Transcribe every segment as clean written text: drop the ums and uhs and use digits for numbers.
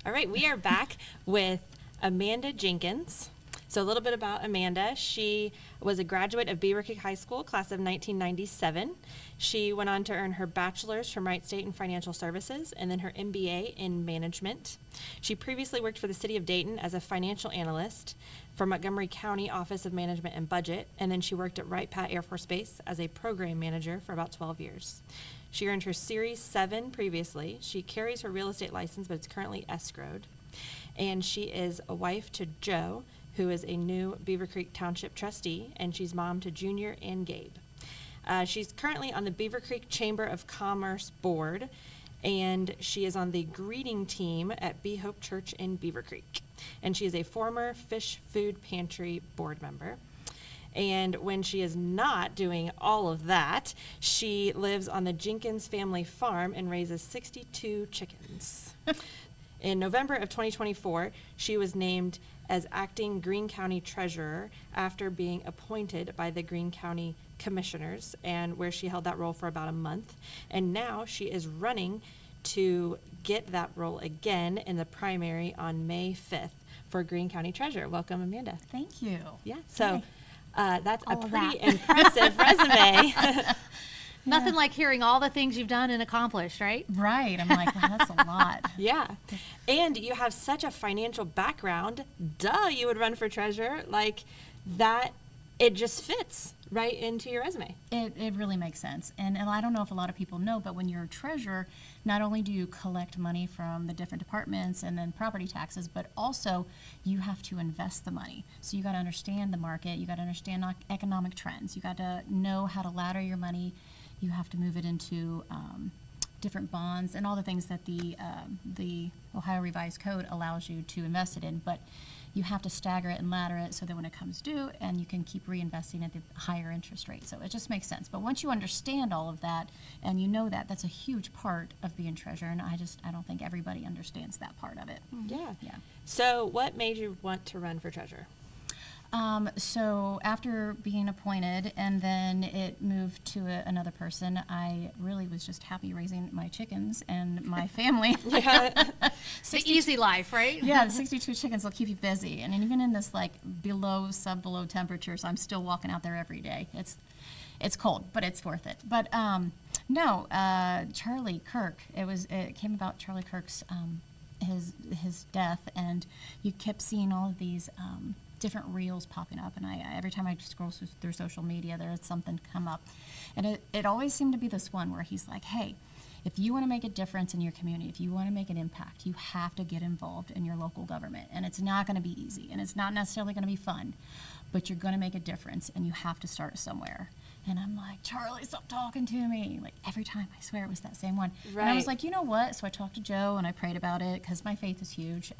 All right, we are back with Amanda Jenkins. So a little bit about Amanda. She was a graduate of Beavercreek High School, class of 1997. She went on to earn her bachelor's from Wright State in Financial Services and then her MBA in Management. She previously worked for the City of Dayton as a financial analyst for Montgomery County Office of Management and Budget, and then she worked at Wright-Patt Air Force Base as a program manager for about 12 years. She earned her Series 7 previously. She carries her real estate license, but it's currently escrowed. And she is a wife to Joe, who is a new Beavercreek Township Trustee, and she's mom to Junior and Gabe. She's currently on the Beavercreek Chamber of Commerce Board, and she is on the greeting team at Be Hope Church in Beavercreek. And she is a former Fish Food Pantry board member. And when she is not doing all of that, she lives on the Jenkins family farm and raises 62 chickens. In November of 2024, she was named as acting Greene County Treasurer after being appointed by the Greene County Commissioners, and where she held that role for about a month. And now she is running to get that role again in the primary on May 5th for Greene County Treasurer. Welcome, Amanda. Thank you. Yeah, so that's All a of pretty that. impressive resume. Nothing like hearing all the things you've done and accomplished, right? Right. I'm like, wow, that's a lot. Yeah. And you have such a financial background. Duh, you would run for treasurer. Like that, it just fits right into your resume. It really makes sense. And I don't know if a lot of people know, but when you're a treasurer, not only do you collect money from the different departments and then property taxes, but also you have to invest the money. So you got to understand the market. You got to understand economic trends. You got to know how to ladder your money. You have to move it into different bonds and all the things that the Ohio Revised Code allows you to invest it in. But you have to stagger it and ladder it so that when it comes due, and you can keep reinvesting at the higher interest rate. So it just makes sense. But once you understand all of that and you know that, that's a huge part of being treasurer. And I don't think everybody understands that part of it. Yeah. Yeah. So what made you want to run for treasurer? So after being appointed and then it moved to another person, I really was just happy raising my chickens and my family. The easy life, right? Yeah, the 62 chickens will keep you busy. And even in this like sub-below temperatures, I'm still walking out there every day. It's cold, but it's worth it. But Charlie Kirk, it came about Charlie Kirk's his death, and you kept seeing all of these different reels popping up, and I every time I scroll through social media, there's something come up, and it always seemed to be this one where he's like, hey, if you want to make a difference in your community, if you want to make an impact, you have to get involved in your local government, and it's not going to be easy, and it's not necessarily going to be fun, but you're going to make a difference, and you have to start somewhere. And I'm like, Charlie, stop talking to me. Like every time, I swear it was that same one. Right. And I was like, you know what? So I talked to Joe and I prayed about it because my faith is huge.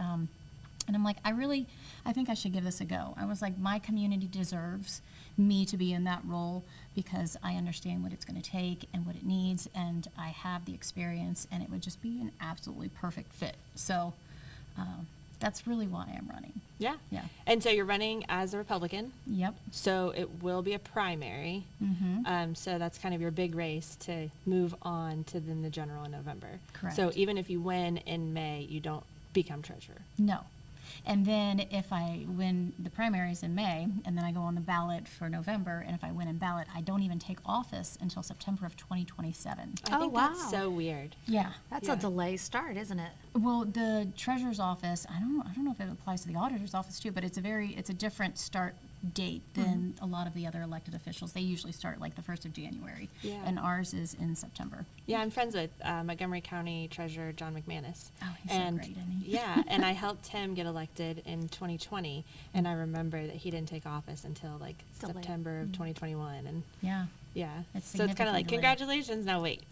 And I'm like, I think I should give this a go. I was like, my community deserves me to be in that role because I understand what it's going to take and what it needs, and I have the experience, and it would just be an absolutely perfect fit. So that's really why I'm running. Yeah. Yeah. And so you're running as a Republican. Yep. So it will be a primary. Mm-hmm. So that's kind of your big race to move on to then the general in November. Correct. So even if you win in May, you don't become treasurer. No. And then if I win the primaries in May, and then I go on the ballot for November, and if I win in ballot, I don't even take office until September of 2027. I Oh, think wow. that's so weird. Yeah. That's Yeah. a delay start, isn't it? Well, the treasurer's office, I don't know if it applies to the auditor's office too, but it's a different start date than a lot of the other elected officials. They usually start like the 1st of January, Yeah. and ours is in September. Yeah, I'm friends with Montgomery County Treasurer John McManus. Oh, he's so great, isn't he? Yeah, and I helped him get elected in 2020, and I remember that he didn't take office until like Delayed. September of 2021, and Yeah. yeah, It's so it's kind of like, significantly delayed. congratulations, now wait.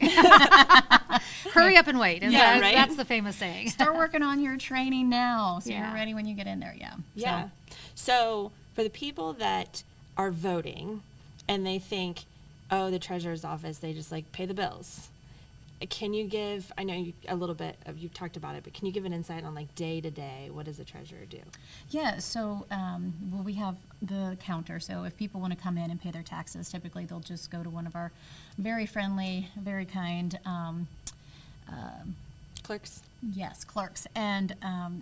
Hurry up and wait. Yeah, right? That's the famous saying. Start working on your training now, so Yeah. you're ready when you get in there. Yeah. Yeah. So for the people that are voting and they think, oh, the treasurer's office, they just like pay the bills. Can you give, I know a little bit of, you've talked about it, but can you give an insight on like day to day, what does a treasurer do? Yeah, so we have the counter. So if people want to come in and pay their taxes, typically they'll just go to one of our very friendly, very kind Clerks. Yes, clerks. And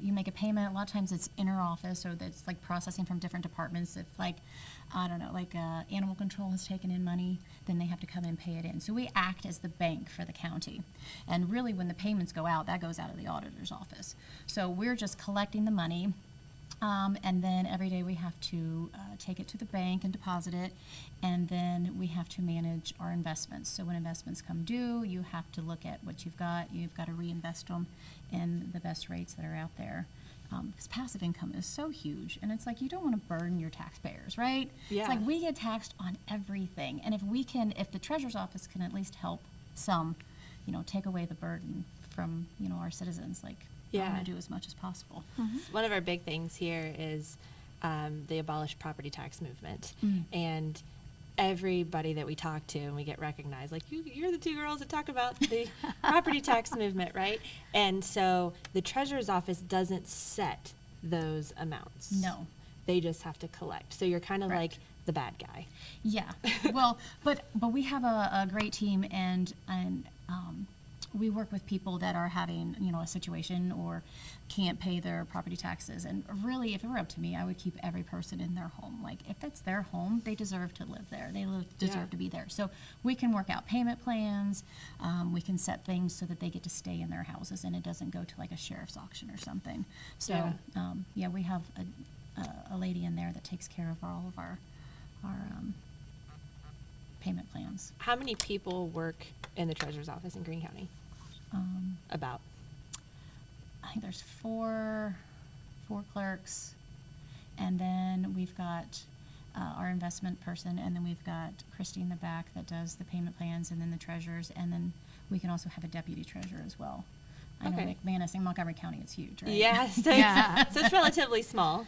you make a payment. A lot of times it's inter-office, or that's like processing from different departments. If like, I don't know, like animal control has taken in money, then they have to come and pay it in. So we act as the bank for the county. And really when the payments go out, that goes out of the auditor's office. So we're just collecting the money. And then every day we have to take it to the bank and deposit it, and then we have to manage our investments. So when investments come due, you have to look at what you've got. You've got to reinvest them in the best rates that are out there. Because passive income is so huge, and it's like you don't want to burden your taxpayers, right? Yeah. It's like we get taxed on everything, and if the treasurer's office can at least help some, take away the burden from our citizens, like. I Yeah. want to do as much as possible. One of our big things here is the abolish property tax movement. And everybody that we talk to and we get recognized, like, you're the two girls that talk about the property tax movement, right? And so the treasurer's office doesn't set those amounts. No. They just have to collect. So you're kind of Correct. like the bad guy. Yeah. Well, but we have a great team, and we work with people that are having, a situation or can't pay their property taxes. And really, if it were up to me, I would keep every person in their home. Like, if it's their home, they deserve to live there. They deserve to be there. So we can work out payment plans. We can set things so that they get to stay in their houses and it doesn't go to like a sheriff's auction or something. So, we have a lady in there that takes care of all of our payment plans. How many people work in the treasurer's office in Greene County? About. I think there's four clerks, and then we've got our investment person, and then we've got Christy in the back that does the payment plans, and then the treasurers, and then we can also have a deputy treasurer as well. I know Okay. McManus, in Montgomery County, it's huge, right? Yeah, so, Yeah. so it's relatively small.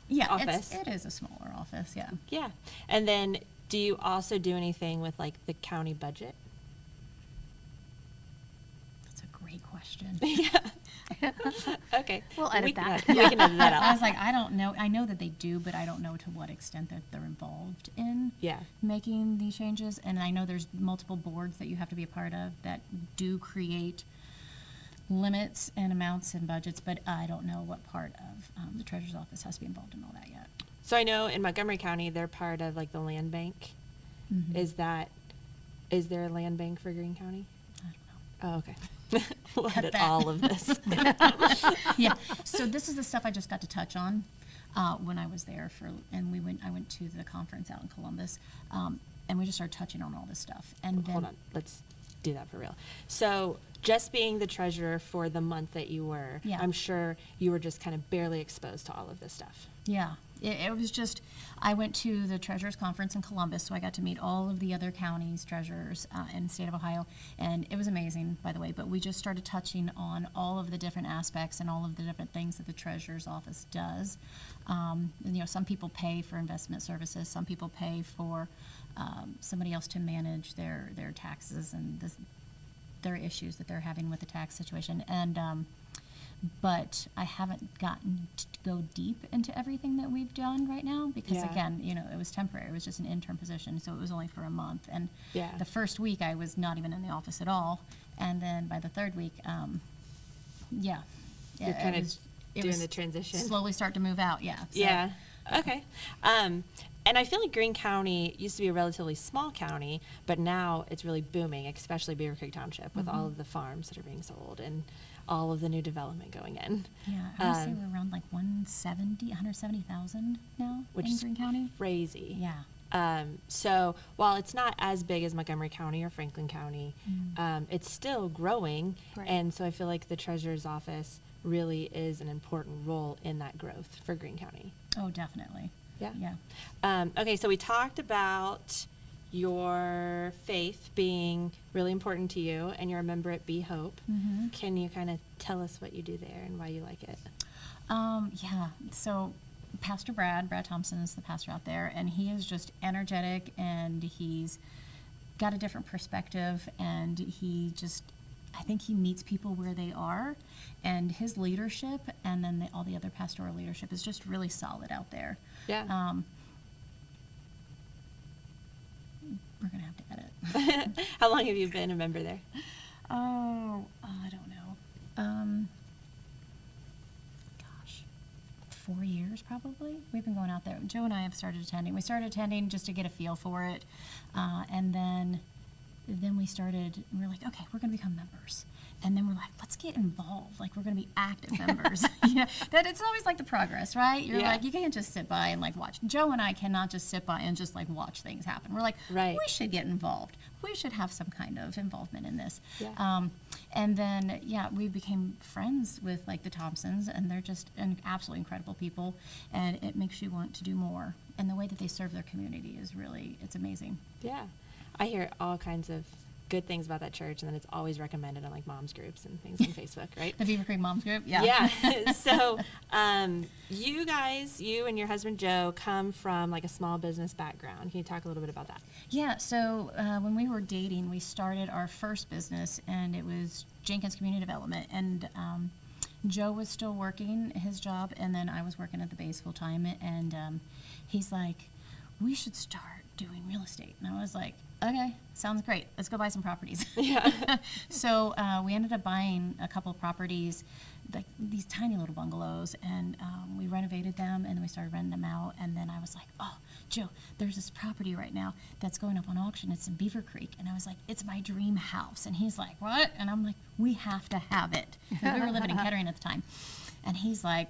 Yeah, Office. it is a smaller office, yeah. Yeah. And then do you also do anything with like the county budget? That's a great question. Okay. We'll edit we can that. We can edit that I out. was like, I don't know. I know that they do, but I don't know to what extent that they're involved in Yeah. making these changes. And I know there's multiple boards that you have to be a part of that do create limits and amounts and budgets, but I don't know what part of the treasurer's office has to be involved in all that yet. So I know in Montgomery County, they're part of like the land bank. Mm-hmm. Is there a land bank for Greene County? I don't know. Oh, okay. We'll Cut edit that. all of this. Yeah. So this is the stuff I just got to touch on when I was there I went to the conference out in Columbus, and we just started touching on all this stuff. And then Hold on. Let's do that for real. So just being the treasurer for the month that you were, Yeah. I'm sure you were just kind of barely exposed to all of this stuff. Yeah, it was just, I went to the treasurers conference in Columbus, so I got to meet all of the other counties treasurers in the state of Ohio, and it was amazing, by the way, but we just started touching on all of the different aspects and all of the different things that the treasurer's office does. And, some people pay for investment services, some people pay for somebody else to manage their taxes and their issues that they're having with the tax situation, and but I haven't gotten to go deep into everything that we've done right now because, Yeah. again, it was temporary. It was just an intern position, so it was only for a month. And Yeah. the first week I was not even in the office at all, and then by the third week, You're kind of doing the transition. Slowly start to move out, yeah. So, Yeah. Okay. And I feel like Greene County used to be a relatively small county, but now it's really booming, especially Beavercreek Township, with all of the farms that are being sold and all of the new development going in. Yeah, I would say we're around like 170,000 now Which in is Greene County. Crazy. Yeah. So while it's not as big as Montgomery County or Franklin County, it's still growing. Right. And so I feel like the treasurer's office really is an important role in that growth for Greene County. Oh, definitely. Yeah. Yeah. Okay, so we talked about your faith being really important to you, and you're a member at Be Hope. Mm-hmm. Can you kind of tell us what you do there and why you like it? Yeah. So Pastor Brad Thompson is the pastor out there, and he is just energetic, and he's got a different perspective, and I think he meets people where they are, and his leadership, and then all the other pastoral leadership is just really solid out there. Yeah. We're gonna have to edit. How long have you been a member there? Oh, I don't know. gosh, 4 years probably. We've been going out there. Joe and I have started attending. We started attending just to get a feel for it, and then we were like, okay, we're going to become members. And then we're like, let's get involved. Like, we're going to be active members. That it's always like the progress, right? You're like, you can't just sit by and like watch. Joe and I cannot just sit by and just like watch things happen. We're like, we should get involved. We should have some kind of involvement in this. Yeah. And then, we became friends with like the Thompsons, and they're just absolutely incredible people. And it makes you want to do more. And the way that they serve their community is really, it's amazing. Yeah. I hear all kinds of good things about that church, and then it's always recommended on like moms groups and things on Facebook, right? The Beavercreek Moms Group, Yeah. So you guys, you and your husband Joe, come from like a small business background. Can you talk a little bit about that? Yeah, so when we were dating, we started our first business, and it was Jenkins Community Development. And Joe was still working his job, and then I was working at the base full time. And he's like, we should start doing real estate. And I was like, okay, sounds great. Let's go buy some properties. Yeah. So we ended up buying a couple of properties, like these tiny little bungalows, and we renovated them, and then we started renting them out. And then I was like, oh, Joe, there's this property right now that's going up on auction. It's in Beavercreek. And I was like, it's my dream house. And he's like, what? And I'm like, we have to have it. 'Cause we were living in Kettering at the time. And he's like,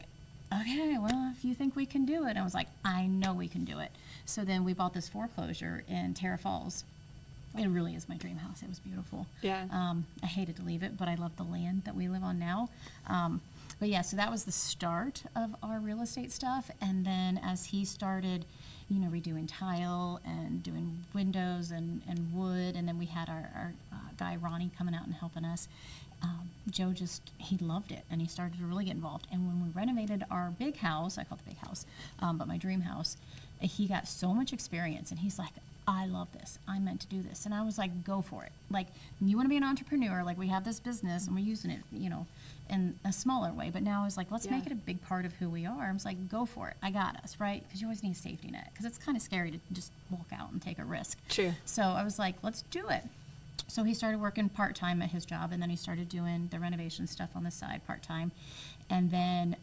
okay, well, if you think we can do it. And I was like, I know we can do it. So then we bought this foreclosure in Terra Falls. It really is my dream house. It was beautiful. Yeah. I hated to leave it, but I love the land that we live on now. But yeah, so that was the start of our real estate stuff. And then as he started, redoing tile and doing windows and wood, and then we had our guy Ronnie coming out and helping us. Joe he loved it, and he started to really get involved. And when we renovated our big house, I call it the big house, but my dream house, he got so much experience, and he's like, I love this. I meant to do this. And I was like, go for it. Like, you want to be an entrepreneur, like we have this business and we're using it, in a smaller way. But now I was like, let's make it a big part of who we are. I was like, go for it. I got us, right? Because you always need a safety net, because it's kind of scary to just walk out and take a risk. True. So I was like, let's do it. So he started working part-time at his job, and then he started doing the renovation stuff on the side part-time. And then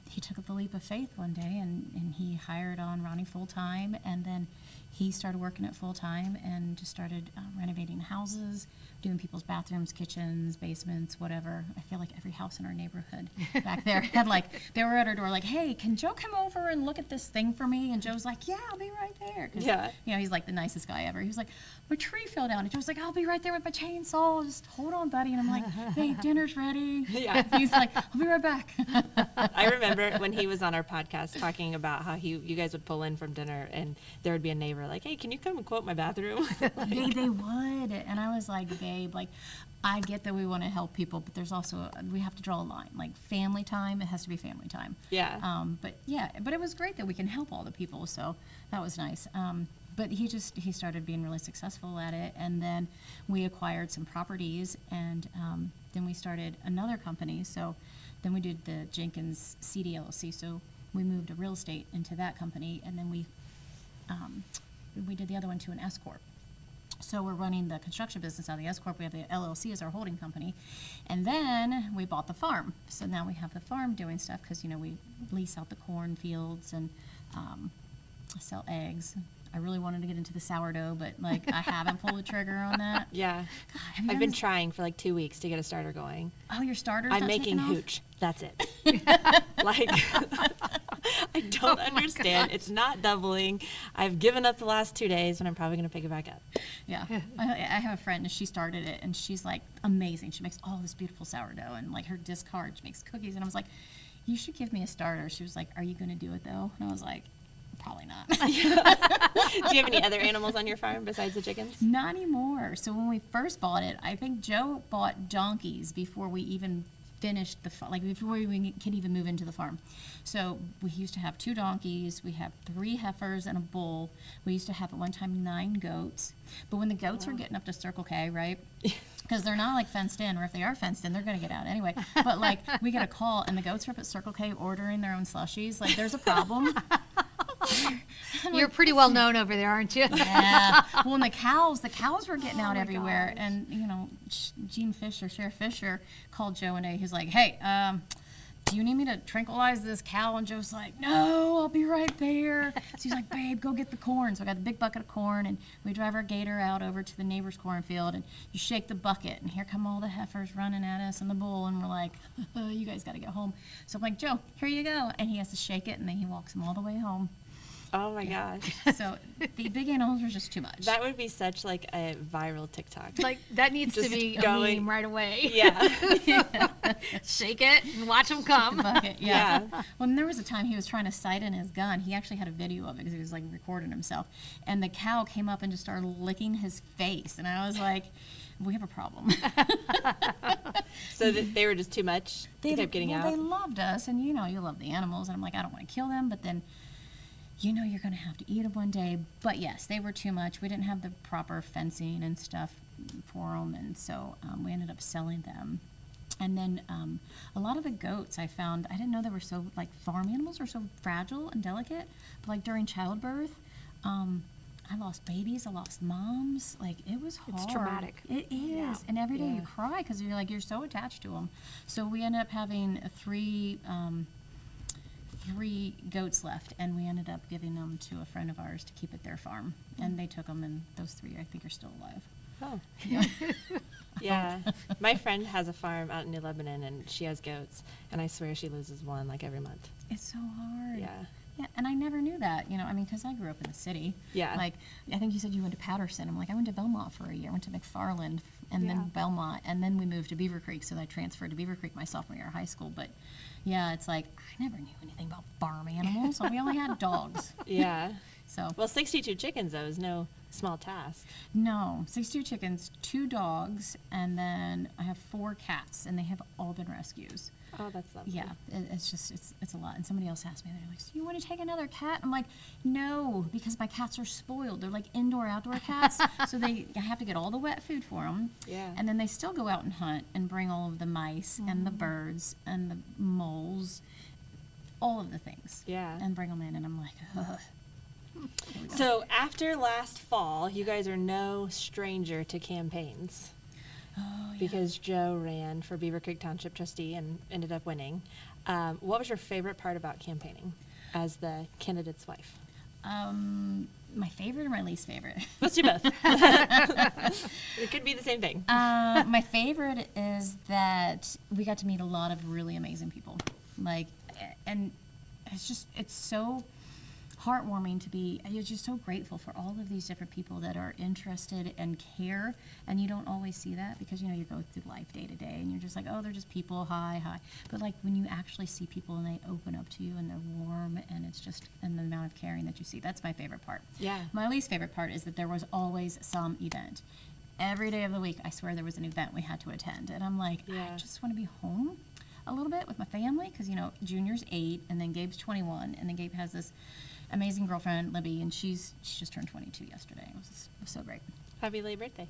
he took the leap of faith one day, and he hired on Ronnie full-time, and then he started working it full-time and just started renovating houses, doing people's bathrooms, kitchens, basements, whatever. I feel like every house in our neighborhood back there had they were at our door like, hey, can Joe come over and look at this thing for me? And Joe's like, yeah, I'll be right there. 'Cause, he's like the nicest guy ever. He was like, my tree fell down. And Joe's like, I'll be right there with my chainsaw. Just hold on, buddy. And I'm like, hey, dinner's ready. Yeah. He's like, I'll be right back. I remember when he was on our podcast talking about how you guys would pull in from dinner, and there would be a neighbor like, hey, can you come and quote my bathroom? They would. And I was like, babe, like, I get that we want to help people, but there's also, we have to draw a line. Like, family time, it has to be family time. Yeah. But it was great that we can help all the people, so that was nice. But he started being really successful at it, and then we acquired some properties, and then we started another company. So then we did the Jenkins CD LLC, so we moved a real estate into that company, and then we did the other one to an S Corp. So we're running the construction business out of the S Corp. We have the LLC as our holding company. And then we bought the farm. So now we have the farm doing stuff because, we lease out the cornfields and sell eggs. I really wanted to get into the sourdough, but I haven't pulled the trigger on that. Yeah. God, I've been trying for 2 weeks to get a starter going. Oh, your starter's I'm not making taking off? hooch. That's it. I don't understand. It's not doubling. I've given up the last 2 days, and I'm probably going to pick it back up. Yeah. I have a friend, and she started it, and she's amazing. She makes all this beautiful sourdough, and her discard, she makes cookies. And I was like, you should give me a starter. She was like, are you going to do it though? And I was like, probably not. Do you have any other animals on your farm besides the chickens? Not anymore. So when we first bought it, I think Joe bought donkeys before we even finished before we could even move into the farm. So we used to have 2 donkeys, we have 3 heifers and a bull. We used to have at one time 9 goats. But when the goats were getting up to Circle K, right? Because they're not fenced in, or if they are fenced in, they're going to get out anyway. But we get a call, and the goats are up at Circle K ordering their own slushies. There's a problem. You're pretty well known over there, aren't you? Yeah. Well, and the cows were getting out my everywhere. gosh. And, Sheriff Fisher called Joe one day. He's like, hey, do you need me to tranquilize this cow? And Joe's like, no, I'll be right there. So he's like, babe, go get the corn. So I got the big bucket of corn, and we drive our gator out over to the neighbor's cornfield, and you shake the bucket, and here come all the heifers running at us and the bull, and we're like, you guys got to get home. So I'm like, Joe, here you go. And he has to shake it, and then he walks them all the way home. Oh my gosh. So the big animals are just too much. That would be such like a viral TikTok. Like, that needs to Just be a going- meme right away. Yeah. Shake it and watch them come. Bucket, yeah. Well, and there was a time he was trying to sight in his gun. He actually had a video of it because he was like recording himself. And the cow came up and just started licking his face. And I was like, we have a problem. So they were just too much. They kept getting out. They loved us. And you love the animals. And I'm like, I don't want to kill them. But then, you're going to have to eat them one day. But yes, they were too much. We didn't have the proper fencing and stuff for them. And so we ended up selling them. And then a lot of the goats I found, I didn't know they were so, like, farm animals are so fragile and delicate. But, like, during childbirth, I lost babies, I lost moms. Like, it was hard. It's traumatic. It is. Yeah. And every day Yeah. you cry because you're so attached to them. So we ended up having three goats left, and we ended up giving them to a friend of ours to keep at their farm. And they took them, and those three, I think, are still alive. Oh. Yeah. My friend has a farm out in New Lebanon, and she has goats, and I swear she loses one like every month. It's so hard. Yeah. Yeah, and I never knew that, because I grew up in the city. Yeah. Like, I think you said you went to Patterson. I'm like, I went to Belmont for a year. I went to McFarland, and Yeah. then Belmont, and then we moved to Beavercreek, so I transferred to Beavercreek my sophomore year of high school. But, yeah, it's like, I never knew anything about farm animals. So we only had dogs. Yeah. So, Well, 62 chickens, though, is no small task. no, 62 chickens, 2 dogs, and then I have 4 cats, and they have all been rescues. Oh, that's lovely. Yeah, it's a lot. And somebody else asked me, they're like, so you want to take another cat? I'm like, no, because my cats are spoiled. They're like indoor, outdoor cats. So I have to get all the wet food for them. Yeah. And then they still go out and hunt and bring all of the mice and the birds and the moles, all of the things. Yeah. And bring them in. And I'm like, ugh. Here we go. So after last fall, you guys are no stranger to campaigns. Oh, yeah. Because Joe ran for Beavercreek Township Trustee and ended up winning. What was your favorite part about campaigning as the candidate's wife? My favorite or my least favorite? Let's do both. It could be the same thing. My favorite is that we got to meet a lot of really amazing people. And it's so heartwarming to be, you're just so grateful for all of these different people that are interested and care, and you don't always see that because, you go through life day to day, and you're just like, oh, they're just people, hi. But, like, when you actually see people and they open up to you and they're warm, and it's just, and the amount of caring that you see, that's my favorite part. Yeah. My least favorite part is that there was always some event. Every day of the week, I swear there was an event we had to attend, and I'm like, Yeah. I just want to be home a little bit with my family, because, Junior's 8, and then Gabe's 21, and then Gabe has this amazing girlfriend, Libby, and she just turned 22 yesterday. It was so great. Happy late birthday.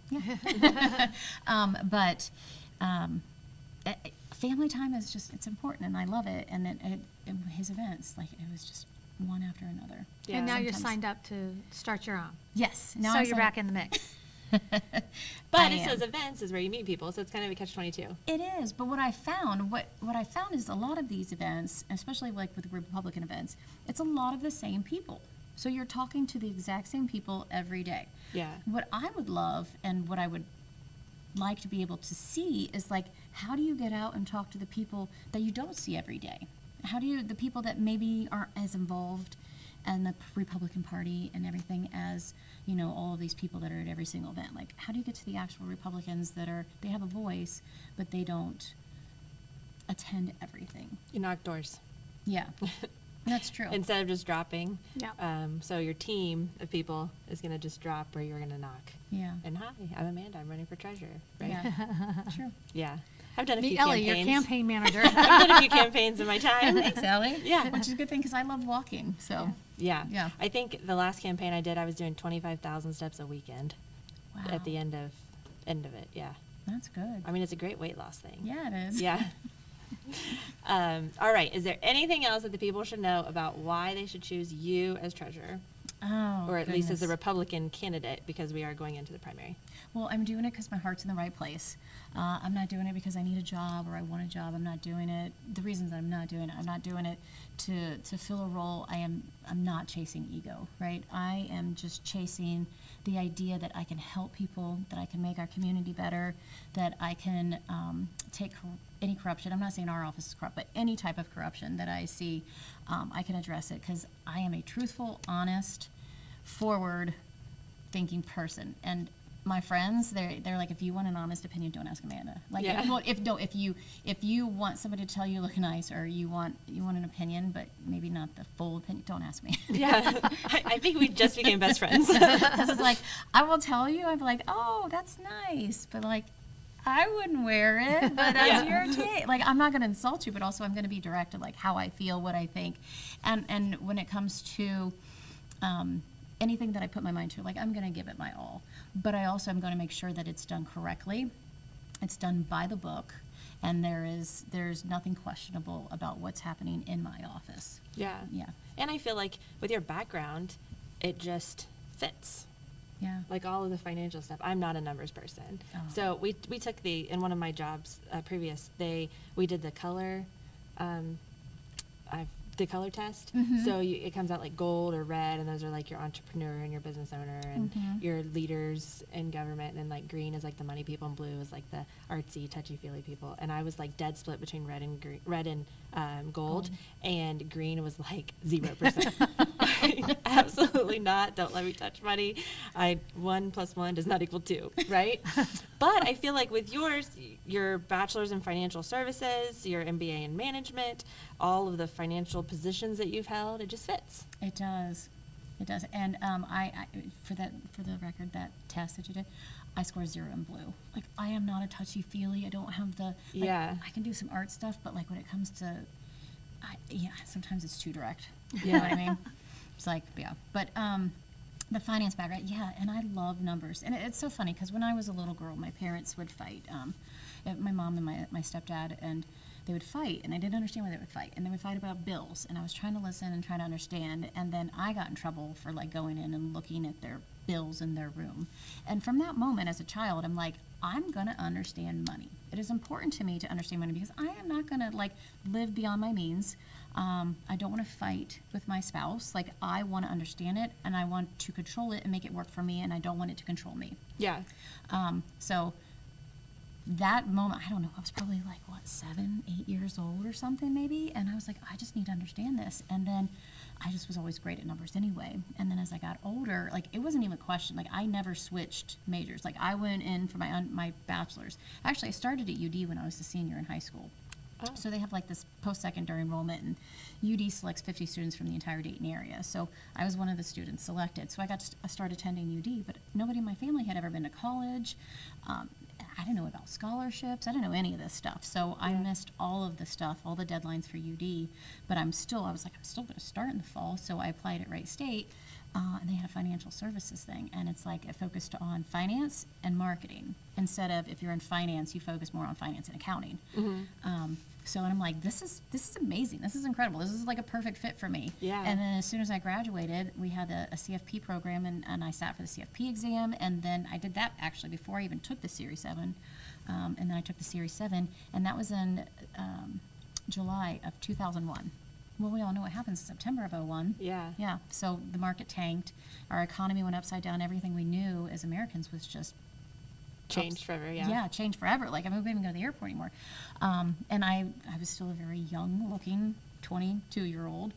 Family time is just, it's important, and I love it. And then his events, like, it was just one after another. Yeah. And now you're Sometimes. signed up to start your own. Yes. So I'm you're back in the mix. But I it am. says events is where you meet people, so it's kind of a catch-22. It is, but what I found is a lot of these events, especially like with Republican events, it's a lot of the same people. So you're talking to the exact same people every day. Yeah. What I would love and what I would like to be able to see is, like, how do you get out and talk to the people that you don't see every day? The people that maybe aren't as involved in the Republican Party and everything as, all of these people that are at every single event. Like, how do you get to the actual Republicans they have a voice, but they don't attend everything? You knock doors Yeah, that's true. instead of just dropping. Yeah. So your team of people is going to just drop where you're going to knock. Yeah, And hi, I'm Amanda. I'm running for treasurer. Right? yeah, true. Yeah. I've done a few Meet Ellie, campaigns. your campaign manager. I've done a few campaigns in my time. Thanks, Ellie. Yeah. Which is a good thing because I love walking. So, Yeah. Yeah. I think the last campaign I did, I was doing 25,000 steps a weekend wow, at the end of it. Yeah. that's good. I mean, it's a great weight loss thing. Yeah, it is. Yeah. All right. Is there anything else that the people should know about why they should choose you as treasurer? Oh, Or at least as a goodness. Republican candidate, because we are going into the primary. Well, I'm doing it because my heart's in the right place. I'm not doing it because I need a job or I want a job. I'm not doing it. The reasons I'm not doing it, I'm not doing it to fill a role. I'm not chasing ego, right? I am just chasing the idea that I can help people, that I can make our community better, that I can take any corruption. I'm not saying our office is corrupt, but any type of corruption that I see, I can address it because I am a truthful, honest, forward-thinking person. And my friends, they're like, if you want an honest opinion, don't ask Amanda. Like, Yeah. if you want somebody to tell you look nice, or you want an opinion, but maybe not the full opinion, don't ask me. Yeah. I think we just became best friends. Because it's like, I will tell you, I'm like, oh, that's nice, but like, I wouldn't wear it, but that's Yeah. your take. Like, I'm not going to insult you, but also I'm going to be direct to like how I feel, what I think, and when it comes to anything that I put my mind to, like, I'm going to give it my all, but I also am going to make sure that it's done correctly, it's done by the book, and there's nothing questionable about what's happening in my office. Yeah. Yeah, And I feel like with your background, it just fits. yeah. Like all of the financial stuff. I'm not a numbers person. Oh. So we took in one of my jobs previous, we did the color, the color test. Mhm. So it comes out like gold or red, and those are like your entrepreneur and your business owner and Mhm. your leaders in government. And like green is like the money people, and blue is like the artsy, touchy-feely people. And I was like dead split between red and gold, and green was like 0%. Absolutely not. Don't let me touch money. 1 + 1 does not equal 2, right? But I feel like with yours, your bachelor's in financial services, your MBA in management, all of the financial positions that you've held, it just fits. It does. It does. And I for the record, that test that you did, I scored 0 in blue. Like, I am not a touchy-feely. I don't have the, like, Yeah. I can do some art stuff, but like when it comes to, sometimes it's too direct. You know what I mean? It's like, yeah. But the finance background, yeah, and I love numbers. And it's so funny because when I was a little girl, my parents would fight. My mom and my stepdad, and they would fight, and I didn't understand why they would fight. And they would fight about bills, and I was trying to listen and trying to understand. And then I got in trouble for like going in and looking at their bills in their room. And from that moment as a child, I'm like, I'm going to understand money. It is important to me to understand money because I am not going to like live beyond my means. I don't want to fight with my spouse. Like, I want to understand it, and I want to control it and make it work for me, and I don't want it to control me. Yeah. So that moment, I don't know, I was probably like, 7, 8 years old or something maybe, and I was like, I just need to understand this. And then I just was always great at numbers anyway. And then as I got older, like, it wasn't even a question. Like, I never switched majors. Like, I went in for my bachelor's. Actually, I started at UD when I was a senior in high school. Oh. So they have like this post-secondary enrollment, and UD selects 50 students from the entire Dayton area. So I was one of the students selected. So I got to start attending UD, but nobody in my family had ever been to college. I didn't know about scholarships. I didn't know any of this stuff. So I missed all of the stuff, all the deadlines for UD. But I was like, I'm still going to start in the fall. So I applied at Wright State, and they had a financial services thing. And it's like it focused on finance and marketing. Instead of, if you're in finance, you focus more on finance and accounting. So, and I'm like, this is amazing. This is incredible. This is like a perfect fit for me. Yeah. And then as soon as I graduated, we had a CFP program, and I sat for the CFP exam, and then I did that actually before I even took the Series 7. And then I took the Series 7, and that was in July of 2001. Well, we all know what happens in September of 2001. Yeah. Yeah. So the market tanked. Our economy went upside down. Everything we knew as Americans was just Changed forever, yeah. Yeah, changed forever. Like, I mean, we couldn't even go to the airport anymore. And I was still a very young-looking 22-year-old,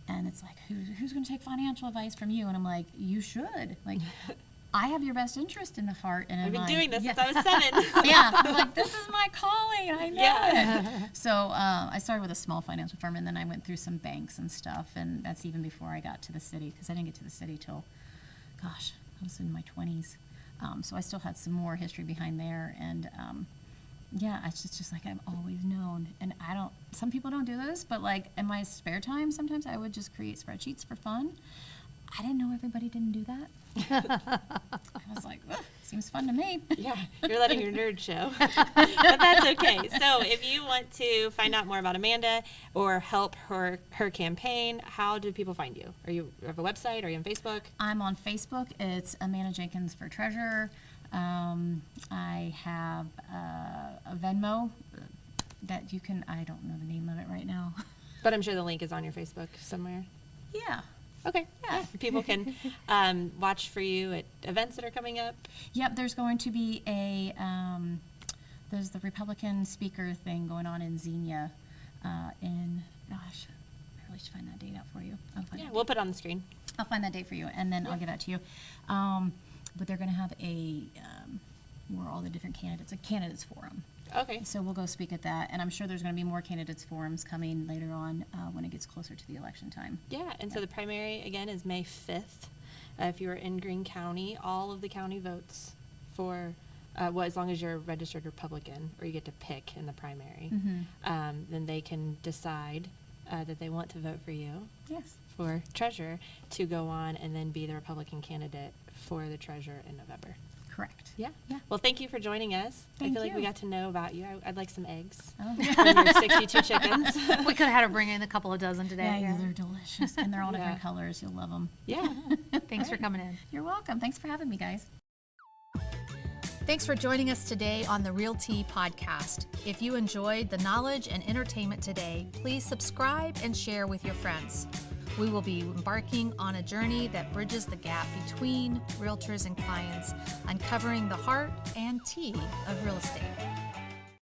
and it's like, who's going to take financial advice from you? And I'm like, you should. Like, I have your best interest in the heart and in I've been mind. doing this Yeah. since I was 7. Yeah, I'm like, this is my calling. I know Yeah. it. So I started with a small financial firm, and then I went through some banks and stuff, and that's even before I got to the city, because I didn't get to the city till, gosh, I was in my 20s. So I still had some more history behind there, and yeah, it's just like I've always known. And some people don't do this, but like in my spare time, sometimes I would just create spreadsheets for fun. I didn't know everybody didn't do that. I was like, seems fun to me. Yeah, you're letting your nerd show. But that's okay. So if you want to find out more about Amanda or help her campaign, how do people find you? Are you have a website? Are you on Facebook? I'm on Facebook. It's Amanda Jenkins for Treasurer. I have a Venmo that you can, I don't know the name of it right now. But I'm sure the link is on your Facebook somewhere. Yeah. Okay. Yeah. People can watch for you at events that are coming up. Yep, there's going to be there's the Republican speaker thing going on in Xenia gosh, I really should find that date out for you. Yeah, we'll put it on the screen. I'll find that date for you, and then I'll give that to you. But they're going to have where all the different candidates, a candidates forum. Okay. So we'll go speak at that, and I'm sure there's going to be more candidates forums coming later on when it gets closer to the election time. Yeah, and so the primary, again, is May 5th. If you're in Greene County, all of the county votes for, as long as you're a registered Republican, or you get to pick in the primary, then they can decide that they want to vote for you. Yes. For treasurer to go on and then be the Republican candidate for the treasurer in November. Correct. Yeah. Yeah. Well, thank you for joining us. Thank I feel like we you. got to know about you. I'd like some eggs Oh. from your 62 chickens. We could have had her bring in a couple of dozen today. Yeah, they're delicious, and they're all different Yeah. colors. You'll love them. Yeah. Thanks for coming in. You're welcome. Thanks for having me, guys. Thanks for joining us today on the Real Tea Podcast. If you enjoyed the knowledge and entertainment today, please subscribe and share with your friends. We will be embarking on a journey that bridges the gap between realtors and clients, uncovering the heart and tea of real estate.